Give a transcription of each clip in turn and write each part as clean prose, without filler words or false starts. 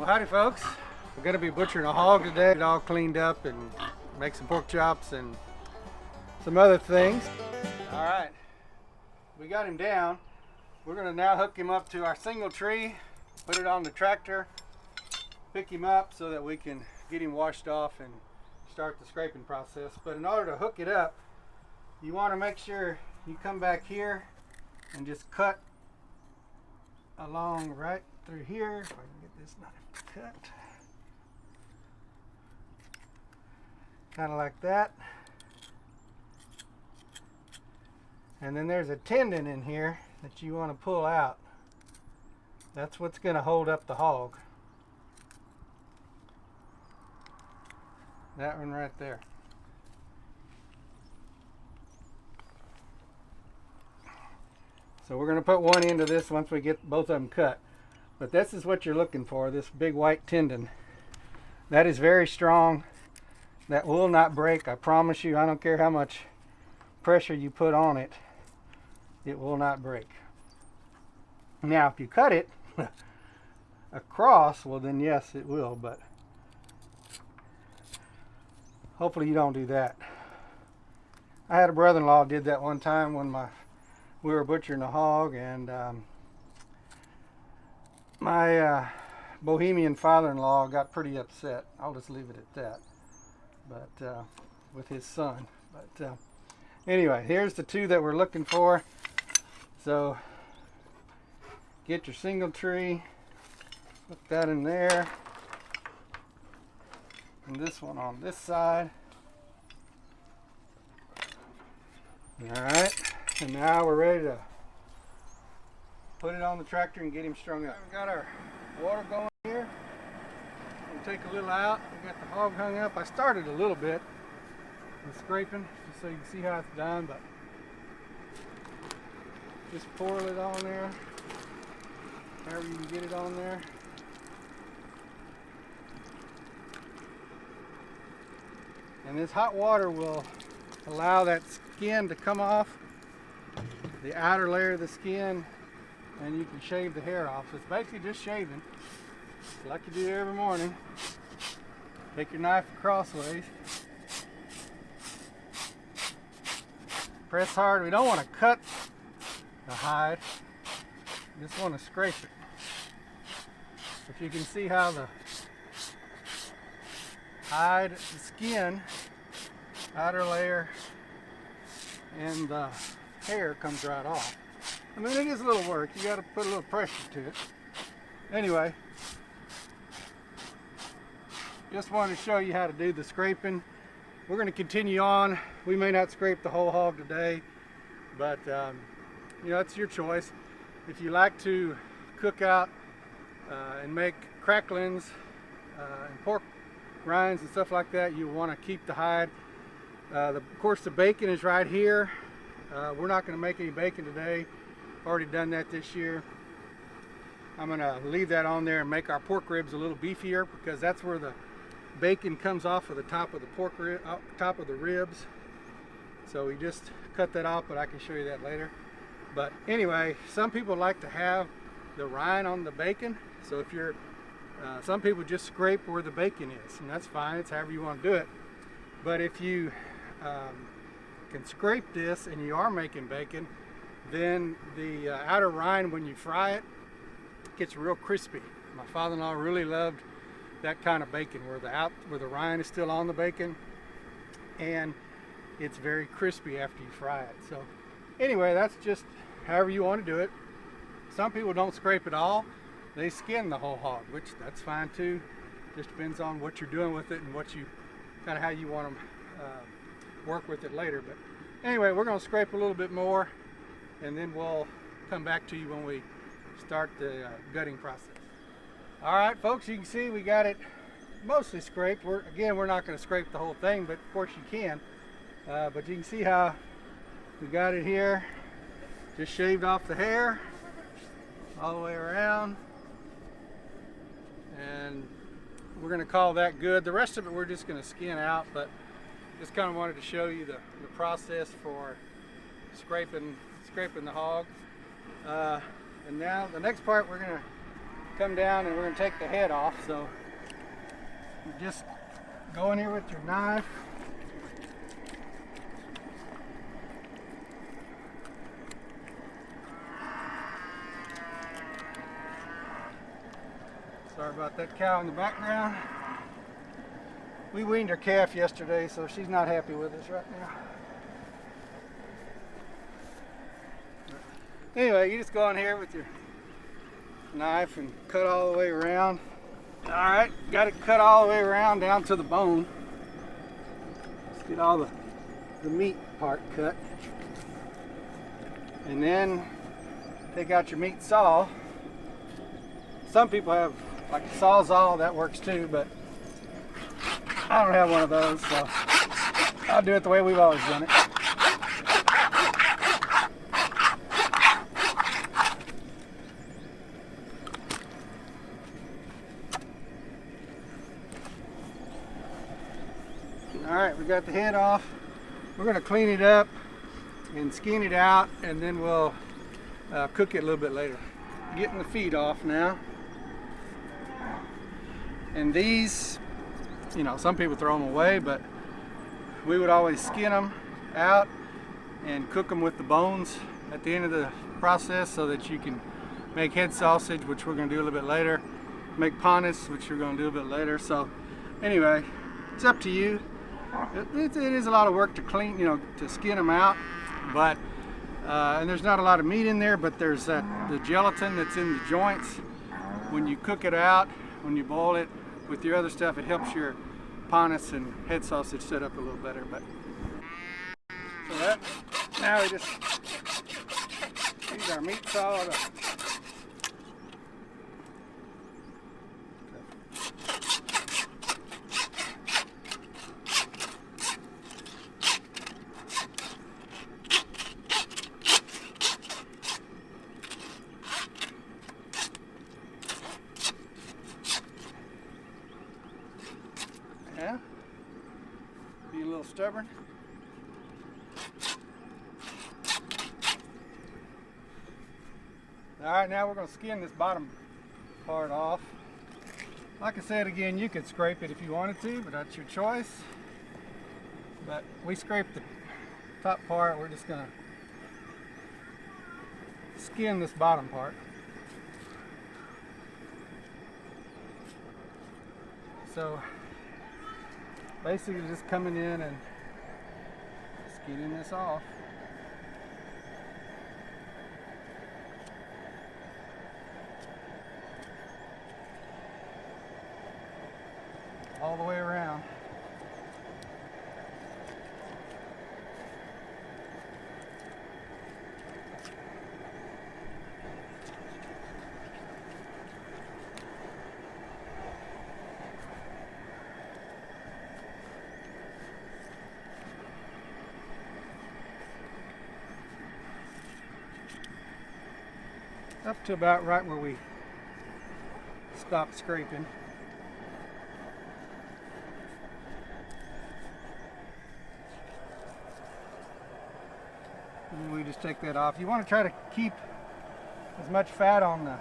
Well, howdy folks. We're going to be butchering a hog today. It all cleaned up and make some pork chops and some other things. All right, we got him down. We're going to now hook him up to our single tree, put it on the tractor, pick him up so that we can get him washed off and start the scraping process. But in order to hook it up, you want to make sure you come back here and just cut along right through here. If I can get this knife to cut. Kind of like that. And then there's a tendon in here that you want to pull out. That's what's going to hold up the hog. That one right there. So we're going to put one into this once we get both of them cut. But this is what you're looking for, this big white tendon. That is very strong. That will not break, I promise you. I don't care how much pressure you put on it. It will not break. Now, if you cut it across, well then yes, it will, but hopefully you don't do that. I had a brother-in-law did that one time when we were butchering a hog, and my Bohemian father-in-law got pretty upset. I'll just leave it at that. But with his son. But anyway, here's the two that we're looking for. So get your single tree, put that in there, and this one on this side. All right, and now we're ready to put it on the tractor and get him strung up. We've got our water going here. We'll take a little out. We got the hog hung up. I started a little bit with scraping just so you can see how it's done, but just pour it on there, however you can get it on there. And this hot water will allow that skin to come off, the outer layer of the skin, and you can shave the hair off. So it's basically just shaving, like you do every morning. Take your knife crossways. Press hard. We don't want to cut the hide. We just want to scrape it. But you can see how the hide, the skin, outer layer, and the hair comes right off. I mean, it is a little work. You got to put a little pressure to it. Anyway, just wanted to show you how to do the scraping. We're going to continue on. We may not scrape the whole hog today, but you know, it's your choice. If you like to cook out and make cracklings and pork rinds and stuff like that, you want to keep the hide. Of course, the bacon is right here. We're not going to make any bacon today. Already done that this year. I'm going to leave that on there and make our pork ribs a little beefier, because that's where the bacon comes off of the top of the pork rib, top of the ribs. So we just cut that off, but I can show you that later. But anyway, some people like to have the rind on the bacon. So if you're, some people just scrape where the bacon is, and that's fine. It's however you want to do it. But if you can scrape this and you are making bacon, then the outer rind, when you fry it, gets real crispy. My father-in-law really loved that kind of bacon, where the rind is still on the bacon, and it's very crispy after you fry it. So anyway, that's just however you want to do it. Some people don't scrape at all. They skin the whole hog, which that's fine too. Just depends on what you're doing with it and what you kind of how you want to work with it later. But anyway, we're going to scrape a little bit more, and then we'll come back to you when we start the gutting process. All right, folks, you can see we got it mostly scraped. We're not going to scrape the whole thing, but of course you can. But you can see how we got it here. Just shaved off the hair all the way around, and we're going to call that good. The rest of it we're just going to skin out, but just kind of wanted to show you the process for scraping the hog. And now the next part, we're going to come down and we're going to take the head off. So you just go in here with your knife. Sorry about that cow in the background. We weaned her calf yesterday, so she's not happy with us right now. Anyway, you just go in here with your knife and cut all the way around. Alright, got it cut all the way around down to the bone. Let's get all the meat part cut. And then take out your meat saw. Some people have like a sawzall, that works too, but I don't have one of those, so I'll do it the way we've always done it. Alright, we got the head off. We're going to clean it up and skin it out, and then we'll cook it a little bit later. Getting the feet off now. And these, you know, some people throw them away, but we would always skin them out and cook them with the bones at the end of the process so that you can make head sausage, which we're going to do a little bit later, make panes, which we're going to do a bit later. So anyway, it's up to you. It is a lot of work to clean, you know, to skin them out, but and there's not a lot of meat in there, but there's the gelatin that's in the joints. When you cook it out, when you boil it with your other stuff, it helps your panes and head sausage set up a little better. But so that, now we just use our meat saw to be a little stubborn. Alright, now we're going to skin this bottom part off. Like I said again, you could scrape it if you wanted to, but that's your choice. But we scraped the top part, we're just going to skin this bottom part. So basically just coming in and skinning this off. All the way around. Up to about right where we stopped scraping. And we just take that off. You want to try to keep as much fat on the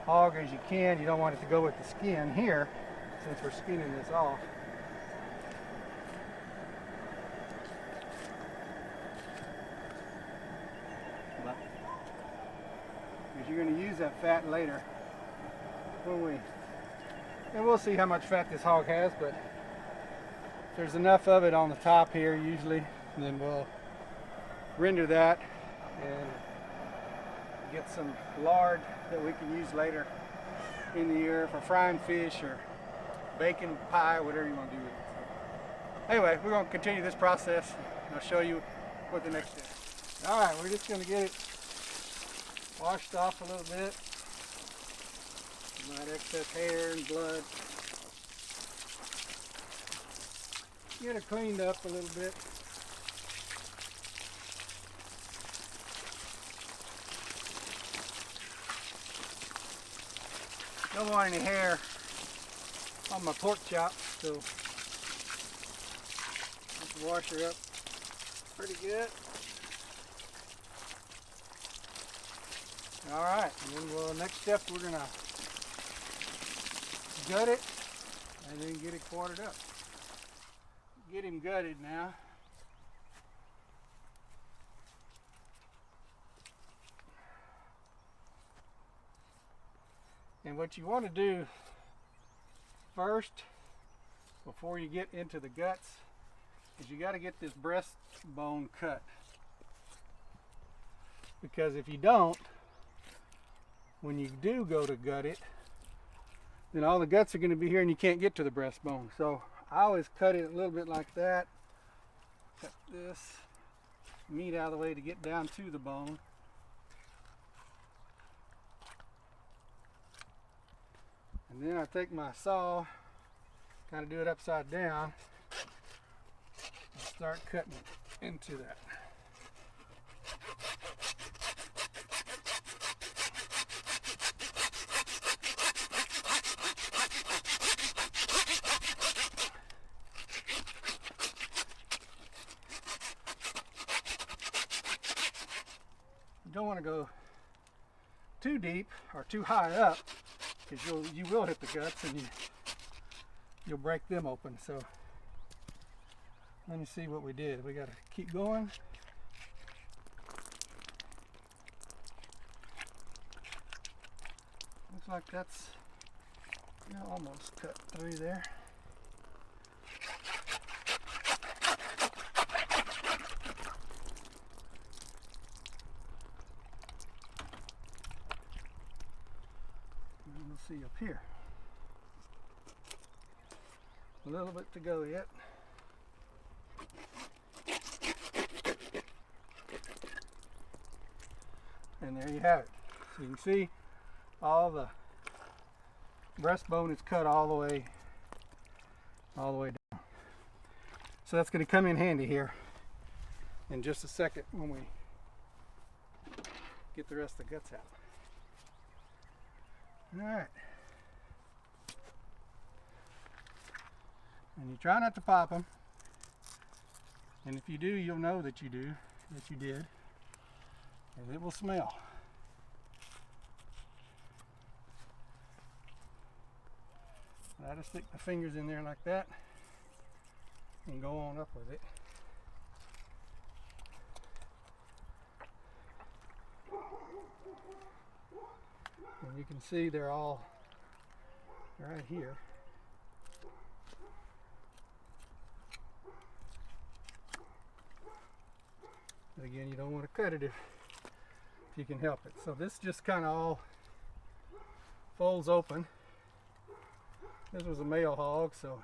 hog as you can. You don't want it to go with the skin here, since we're skinning this off. Because you're going to use that fat later and we'll see how much fat this hog has, but if there's enough of it on the top here usually, then we'll render that and get some lard that we can use later in the year for frying fish or bacon, pie, whatever you want to do with it. So, anyway, we're going to continue this process and I'll show you what the next step is. Alright, we're just going to get it washed off a little bit. That excess hair and blood. Get it cleaned up a little bit. Don't want any hair on my pork chop, so just wash her up pretty good. Alright, and then next step we're going to gut it and then get it quartered up. Get him gutted now. And what you want to do first, before you get into the guts, is you got to get this breastbone cut. Because if you don't, when you do go to gut it, then all the guts are going to be here and you can't get to the breastbone. So I always cut it a little bit like that. Cut this meat out of the way to get down to the bone. And then I take my saw, kind of do it upside down, and start cutting into that. You don't want to go too deep or too high up, because you will hit the guts and you'll break them open. So let me see what we did. We got to keep going. Looks like that's almost cut through there. We'll see up here. A little bit to go yet. And there you have it. So you can see all the breastbone is cut all the way down. So that's going to come in handy here in just a second when we get the rest of the guts out. Alright. And you try not to pop them. And if you do, you'll know that you did. And it will smell. I just stick my fingers in there like that and go on up with it. And you can see they're all right here. But again, you don't want to cut it if you can help it. So this just kind of all folds open. This was a male hog, so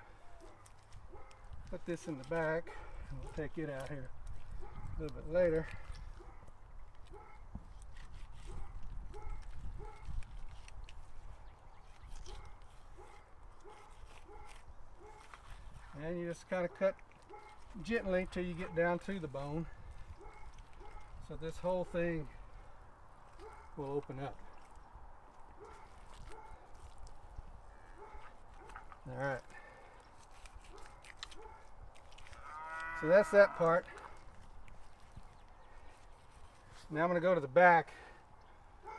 put this in the back and we'll take it out here a little bit later. And you just kind of cut gently till you get down to the bone. So this whole thing will open up. Alright. So that's that part. Now I'm going to go to the back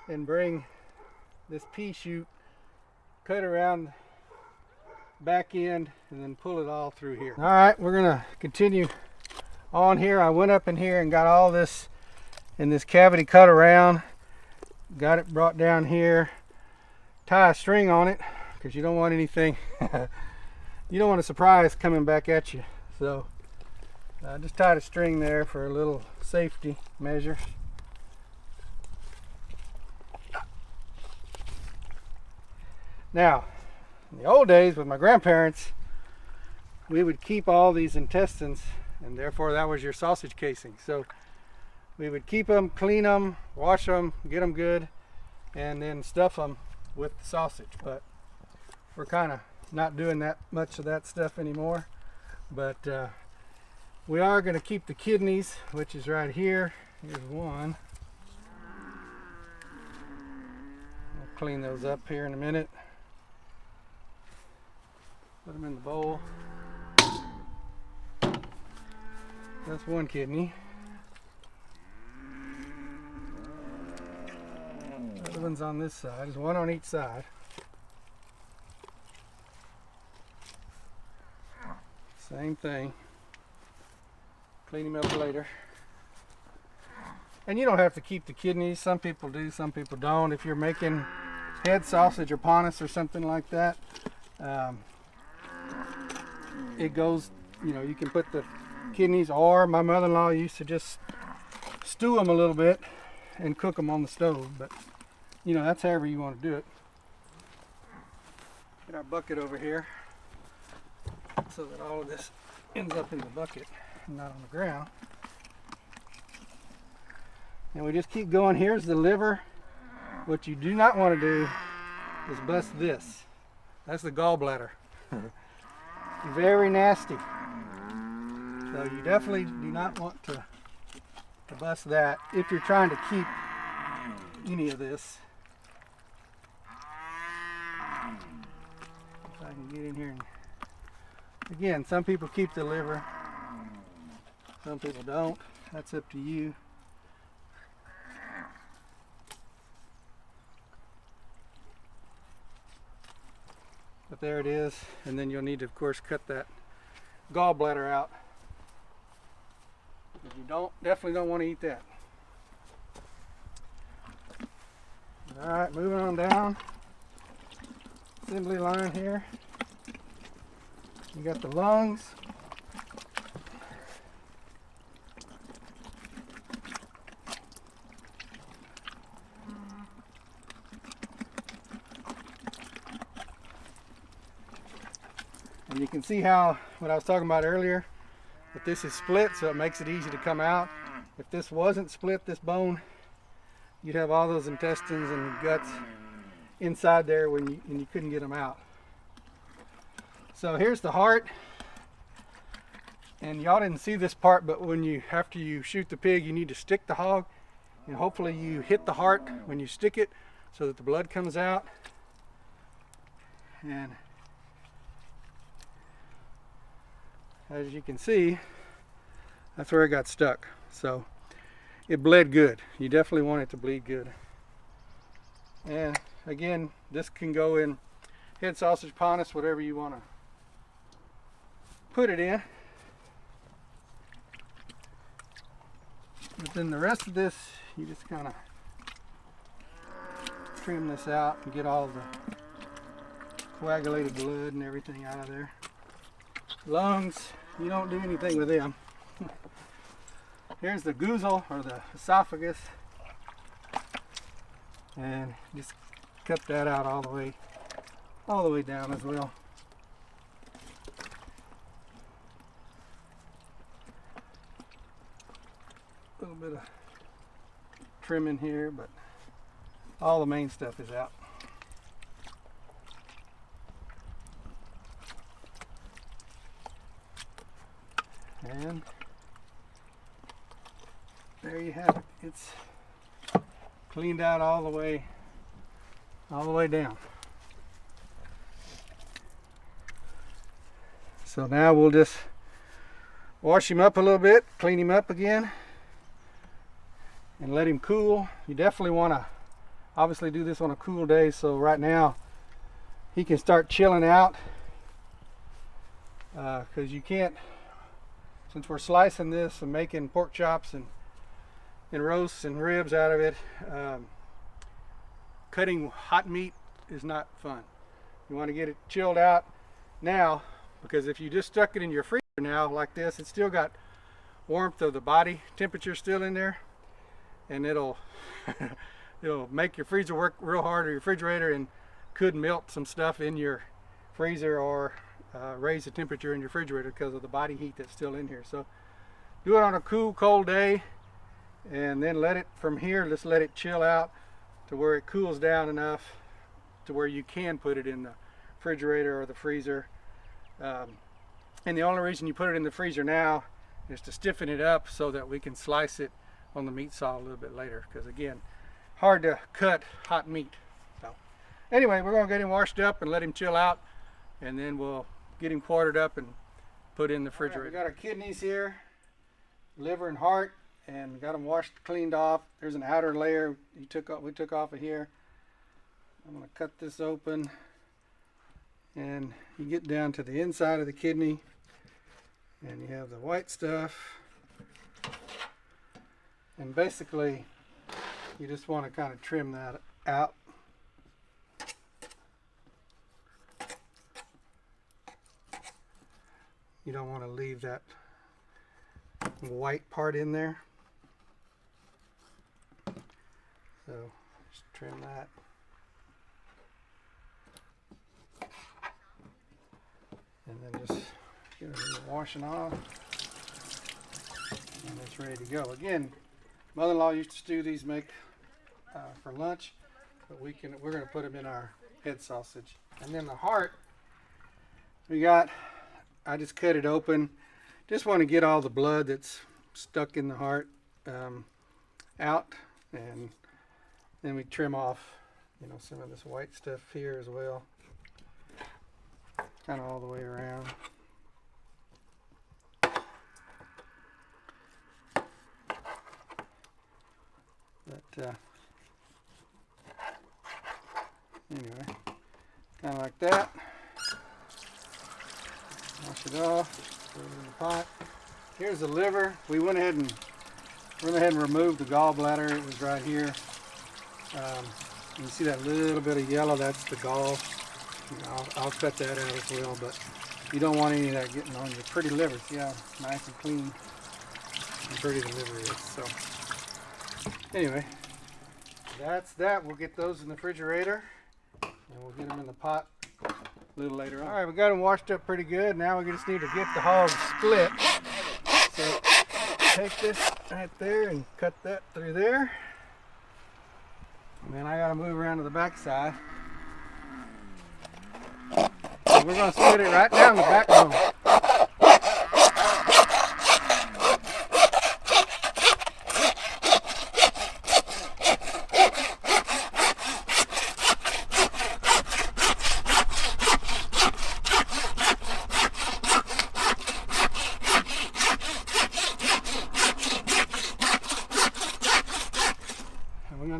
and bring this pea shoot, cut around back end, and then pull it all through here. Alright, we're going to continue on here. I went up in here and got all this in this cavity cut around. Got it brought down here. Tie a string on it, because you don't want anything, you don't want a surprise coming back at you. So I just tied a string there for a little safety measure. Now, in the old days with my grandparents, we would keep all these intestines, and therefore that was your sausage casing. So we would keep them, clean them, wash them, get them good, and then stuff them with the sausage. But we're kind of not doing that much of that stuff anymore. But we are going to keep the kidneys, which is right here. Here's one. I'll clean those up here in a minute. Put them in the bowl. That's one kidney. The other one's on this side. There's one on each side. Same thing. Clean him up later. And you don't have to keep the kidneys. Some people do, some people don't. If you're making head sausage or panis or something like that, it goes, you know, you can put the kidneys, or my mother-in-law used to just stew them a little bit and cook them on the stove. But, you know, that's however you want to do it. Get our bucket over here so that all of this ends up in the bucket and not on the ground. And we just keep going. Here's the liver. What you do not want to do is bust this. That's the gallbladder. Very nasty. So you definitely do not want to bust that if you're trying to keep any of this. If I can get in here. And again, some people keep the liver. Some people don't. That's up to you. But there it is, and then you'll need to, of course, cut that gallbladder out. Because you definitely don't want to eat that. All right, moving on down. Assembly line here. You got the lungs. And you can see how, what I was talking about earlier, that this is split, so it makes it easy to come out. If this wasn't split, this bone, you'd have all those intestines and guts inside there and you couldn't get them out. So here's the heart. And y'all didn't see this part, but after you shoot the pig, you need to stick the hog, and hopefully you hit the heart when you stick it so that the blood comes out. And as you can see, that's where it got stuck. So it bled good. You definitely want it to bleed good. And again, this can go in head sausage, panis, whatever you want to put it in. But then the rest of this, you just kind of trim this out and get all the coagulated blood and everything out of there. Lungs, you don't do anything with them. Here's the goozle, or the esophagus, and just cut that out all the way down as well. A little bit of trim in here, but all the main stuff is out. And there you have it. It's cleaned out all the way down. So now we'll just wash him up a little bit, clean him up again, and let him cool. You definitely want to obviously do this on a cool day, so right now he can start chilling out, because you can't, since we're slicing this and making pork chops and roasts and ribs out of it, cutting hot meat is not fun. You want to get it chilled out now, because if you just stuck it in your freezer now like this, it's still got warmth of the body temperature still in there, and it'll make your freezer work real hard, or your refrigerator, and could melt some stuff in your freezer, or raise the temperature in your refrigerator because of the body heat that's still in here. So do it on a cool, cold day, and then let it, from here, just let it chill out to where it cools down enough to where you can put it in the refrigerator or the freezer. And the only reason you put it in the freezer now is to stiffen it up so that we can slice it on the meat saw a little bit later, because again, hard to cut hot meat. So anyway, we're going to get him washed up and let him chill out, and then we'll get him quartered up and put in the refrigerator. Right, we got our kidneys here, liver and heart, and got them washed, cleaned off. There's an outer layer we took off of here. I'm going to cut this open, and you get down to the inside of the kidney, And you have the white stuff. And basically, you just want to kind of trim that out. You don't want to leave that white part in there. So just trim that. And then just get it washing off. And it's ready to go. Again, mother-in-law used to stew these, make for lunch, but we're going to put them in our head sausage. And then the heart, I just cut it open. Just want to get all the blood that's stuck in the heart out, and then we trim off, some of this white stuff here as well, kind of all the way around. But anyway, kind of like that. Wash it off, put it in the pot. Here's the liver. We went ahead and removed the gallbladder. It was right here. You can see that little bit of yellow. That's the gall. I'll cut that out as well, but you don't want any of that getting on your pretty liver. See how nice and clean and pretty the liver is. So anyway, that's that. We'll get those in the refrigerator and we'll get them in the pot a little later on. All right, we got them washed up pretty good. Now we just need to get the hog split. So take this right there and cut that through there. And then I got to move around to the back side. So we're going to split it right down the backbone.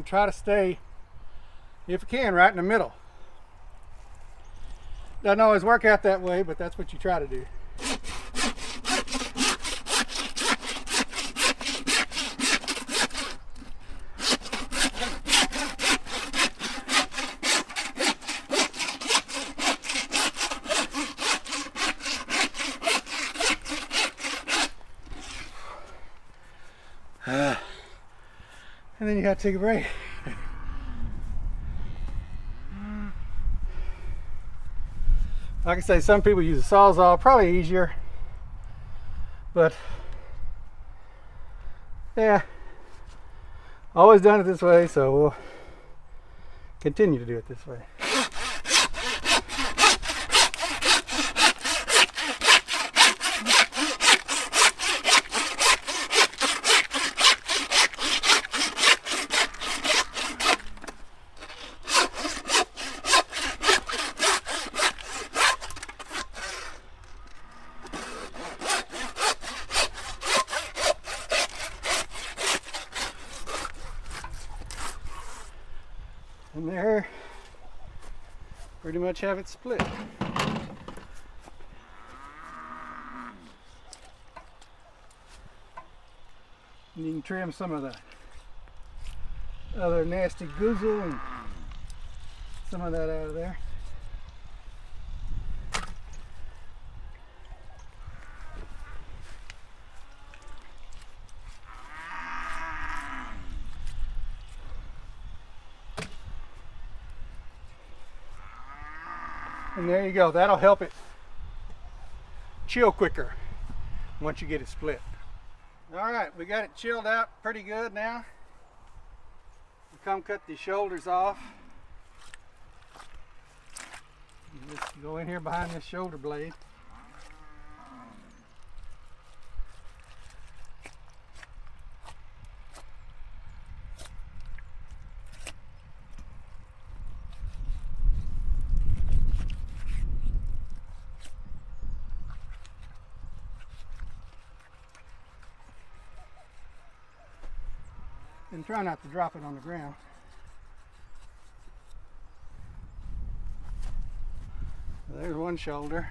Try to stay, if you can, right in the middle. Doesn't always work out that way, but that's what you try to do. And then you gotta take a break. Like I say, some people use a Sawzall, probably easier. But yeah, always done it this way, so we'll continue to do it this way. And there, pretty much have it split. And you can trim some of the other nasty goozle and some of that out of there. And there you go. That'll help it chill quicker once you get it split. All right, we got it chilled out pretty good now. We come cut the shoulders off. You just go in here behind this shoulder blade. And try not to drop it on the ground. There's one shoulder.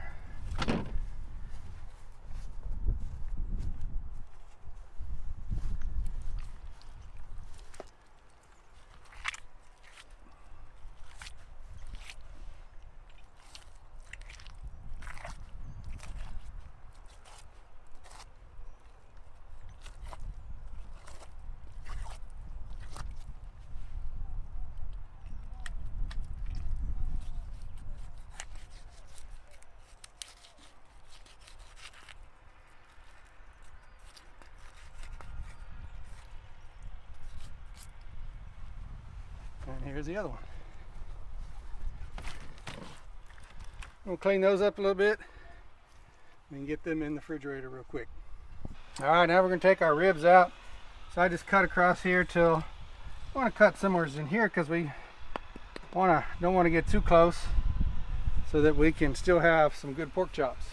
here's the other one. We'll clean those up a little bit and get them in the refrigerator real quick. All right, now we're going to take our ribs out. So I just cut across here till I want to cut somewhere in here because we don't want to get too close so that we can still have some good pork chops.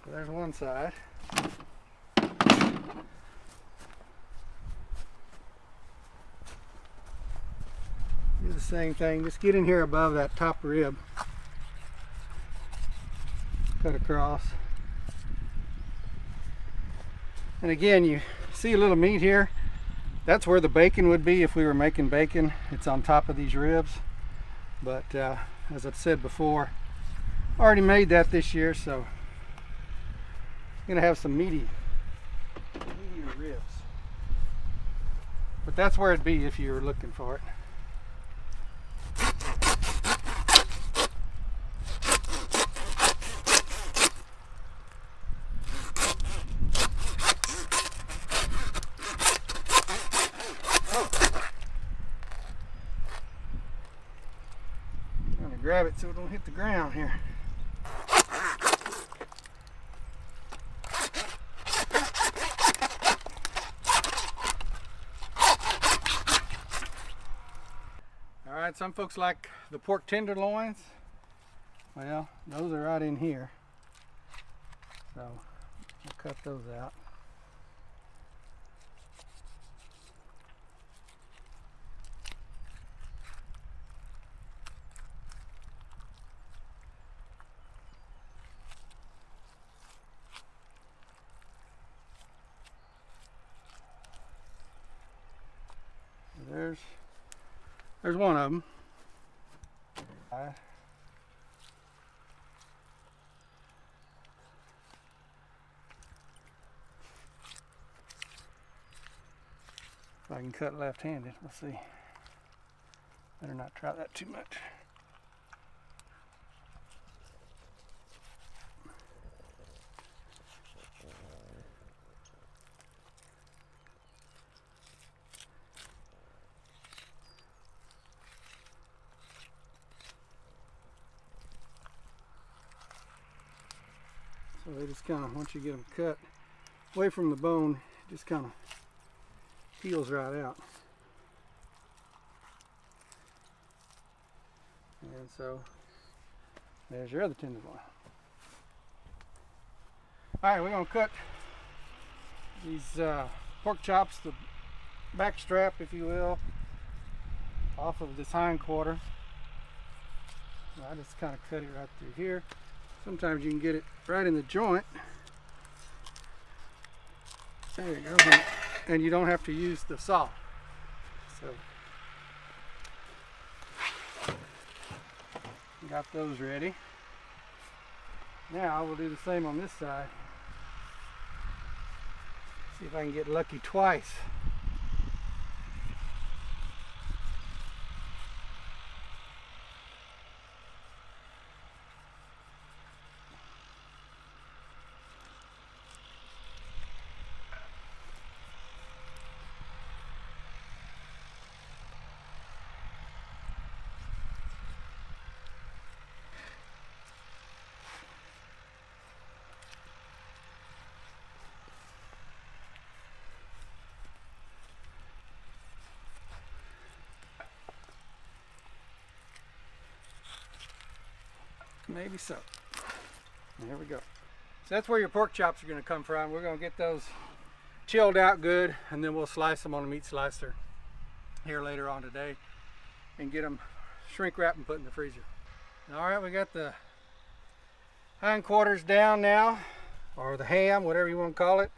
So there's one side. Do the same thing, just get in here above that top rib. Cut across. And again, you see a little meat here. That's where the bacon would be if we were making bacon. It's on top of these ribs. But as I said before, I already made that this year, so I'm gonna have some meatier ribs. But that's where it'd be if you were looking for it. Grab it so it don't hit the ground here. All right, some folks like the pork tenderloins. Well, those are right in here. So we'll cut those out. There's one of them. If I can cut left-handed, we'll see. Better not try that too much. So they just kind of, once you get them cut away from the bone, it just kind of peels right out. And so there's your other tenderloin. All right, we're going to cut these pork chops, the back strap, if you will, off of this hind quarter. I just kind of cut it right through here. Sometimes you can get it right in the joint. There you go. And you don't have to use the saw. So, got those ready. Now we'll do the same on this side. See if I can get lucky twice. Maybe so. There we go. So that's where your pork chops are going to come from. We're going to get those chilled out good, and then we'll slice them on a meat slicer here later on today and get them shrink wrapped and put in the freezer. All right, we got the hindquarters down now, or the ham, whatever you want to call it.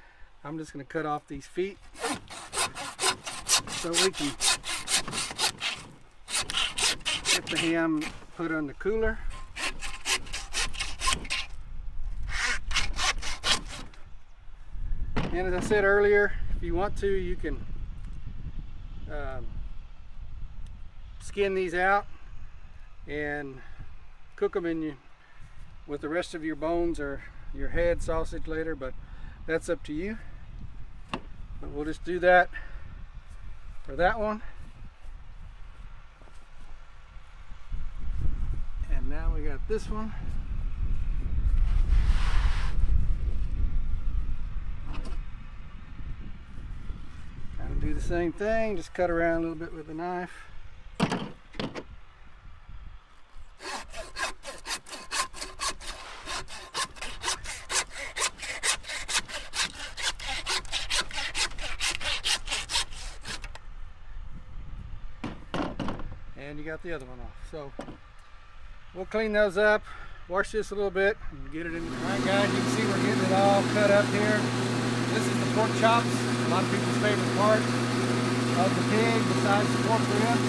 I'm just going to cut off these feet so we can get the ham put on the cooler. And as I said earlier, if you want to, you can skin these out and cook them with the rest of your bones or your head sausage later, but that's up to you. But we'll just do that for that one. And now we got this one. Kind of do the same thing, just cut around a little bit with the knife. And you got the other one off. So we'll clean those up, wash this a little bit, and get it in. Alright guys, you can see we're getting it all cut up here. This is the pork chops, a lot of people's favorite part of the pig besides the pork ribs.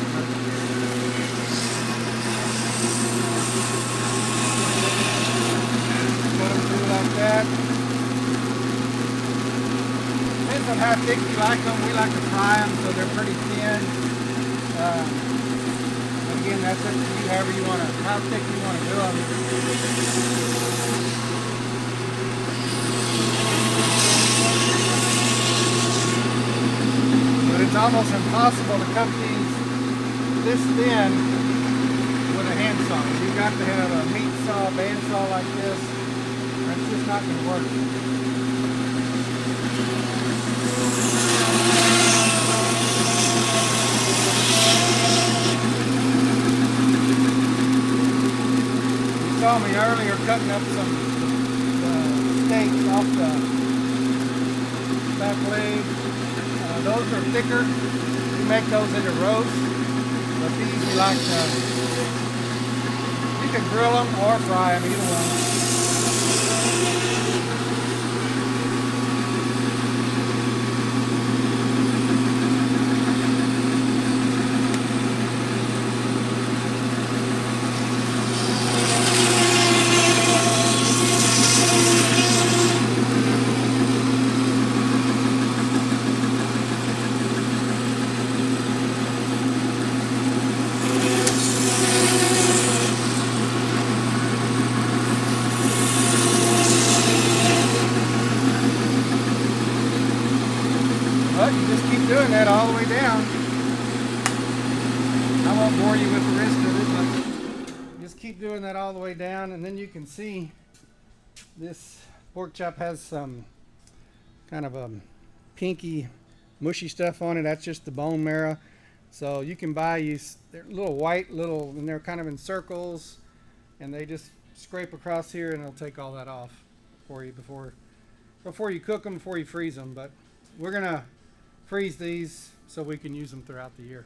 Put them through like that. Depends on how thick you like them. We like to fry them so they're pretty thin. Again, that's up to you, however you want to, how thick you want to do them. But it's almost impossible to cut these this thin with a hand saw. You've got to have a meat saw, bandsaw like this. That's just not going to work. Saw me earlier cutting up some steaks off the back leg. Those are thicker. We make those into roast, but these we like to, you can grill them or fry them, either one. But you just keep doing that all the way down. I won't bore you with the rest of it, but just keep doing that all the way down, and then you can see this pork chop has some kind of a pinky, mushy stuff on it. That's just the bone marrow. So you can buy they're little white, and they're kind of in circles, and they just scrape across here, and it'll take all that off for you before you cook them, before you freeze them. But we're gonna freeze these so we can use them throughout the year.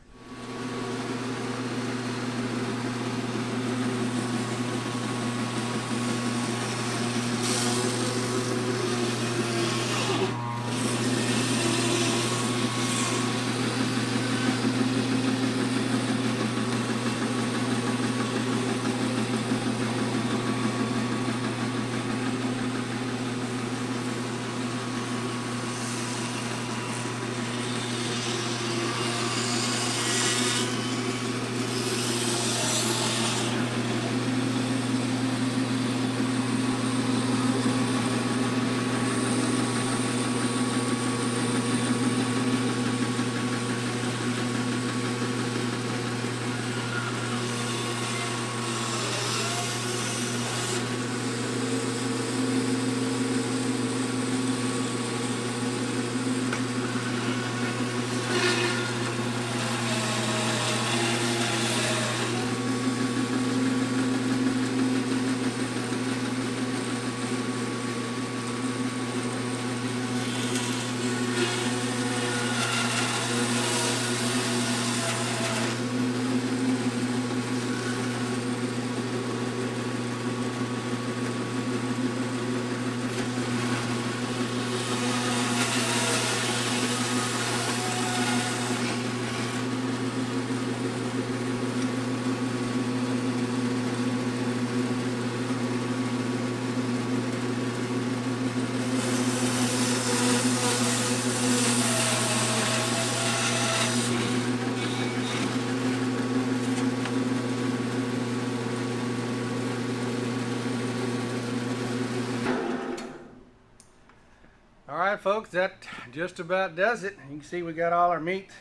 folks, that just about does it. You can see we got all our meat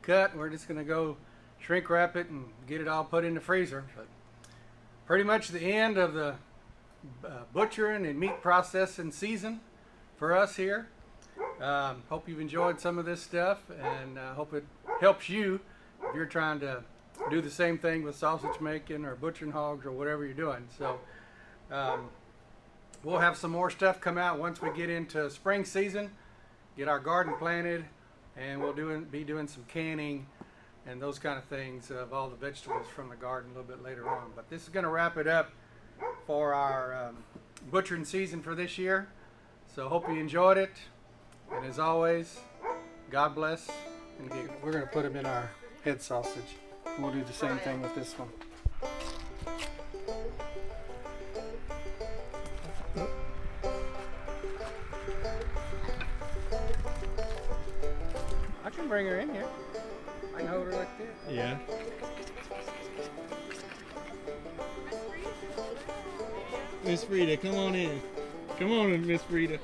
cut. We're just gonna go shrink wrap it and get it all put in the freezer. But pretty much the end of the butchering and meat processing season for us here. Hope you've enjoyed some of this stuff, and hope it helps you if you're trying to do the same thing with sausage making or butchering hogs or whatever you're doing. So we'll have some more stuff come out once we get into spring season, get our garden planted, and we'll be doing some canning and those kind of things of all the vegetables from the garden a little bit later on. But this is going to wrap it up for our butchering season for this year. So hope you enjoyed it, and as always, God bless. And we're going to put them in our head sausage. We'll do the same thing with this one. I can bring her in here. I can hold her like this. Yeah. Miss Frida, come on in. Come on in, Miss Frida.